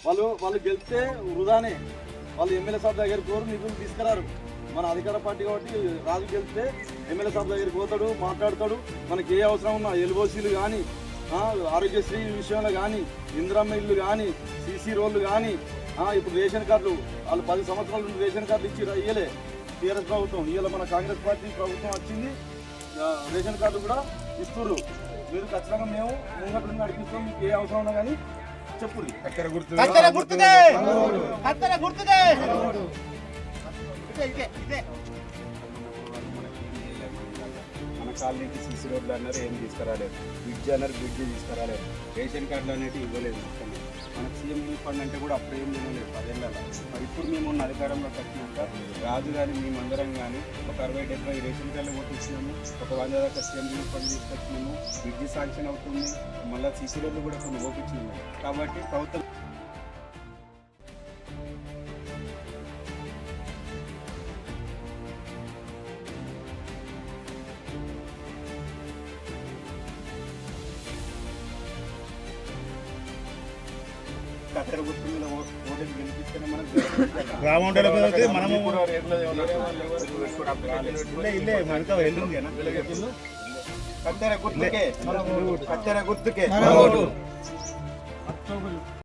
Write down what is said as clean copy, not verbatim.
వాళ్ళు గెలిస్తే వృధానే. వాళ్ళు ఎమ్మెల్యే సాబ్ దగ్గరికి పోరు, నిధులు తీసుకురారు. మన అధికార పార్టీ కాబట్టి రాజు గెలిస్తే ఎమ్మెల్యే సాబ్ దగ్గరికి పోతాడు, మాట్లాడతాడు. మనకి ఏ అవసరం ఉన్నా ఎల్ఓసీలు కానీ, ఆరోగ్యశ్రీ విషయంలో కానీ, ఇందిరమ్మ ఇల్లు కానీ, సీసీ రోడ్లు కానీ, ఇప్పుడు రేషన్ కార్డులు వాళ్ళు 10 సంవత్సరాల నుండి రేషన్ కార్డులు ఇచ్చి ఇయ్యలే టీఆర్ఎస్ ప్రభుత్వం. ఇవాళ మన కాంగ్రెస్ పార్టీ ప్రభుత్వం వచ్చింది, రేషన్ కార్డు కూడా ఇస్తున్నారు. మీరు ఖచ్చితంగా మేము ముంగట్టు నడిపిస్తాం. మీకు ఏ అవసరం ఉన్నా కానీ చెప్పుర్రి. మన కాలనీకి సీసీ రోడ్లు అన్నారు, ఏం తీసుకురాలేదు. బ్రిడ్జ్ అన్నారు, బ్రిడ్జ్ తీసుకురాలేదు. రేషన్ కార్డులు అనేవి ఇవ్వలేదు. మొత్తం మనకు సీఎం ఫండ్ అంటే కూడా అప్పుడు ఏం తినలేదు 10 ఏళ్ళ. మరి ఇప్పుడు మేము ఉన్న అధికారంలోకి వచ్చినాక రాజు కానీ మేమందరం కానీ ఒక 60-70 రేషన్ కార్డులు కొట్టించినాము. ఒక 100 దాకా సీఎం ఫండ్ తీసుకొచ్చినాము. బ్రిడ్జ్ శాంక్షన్ అవుతుంది. మళ్ళీ సీసీ రోడ్లు కూడా కొన్ని ఓపించినాము. కాబట్టి ప్రభుత్వం కత్తెర గుర్తు మీద ఓటేసి గెలిపిస్తేనే మనకు కత్తెర గుర్తుకే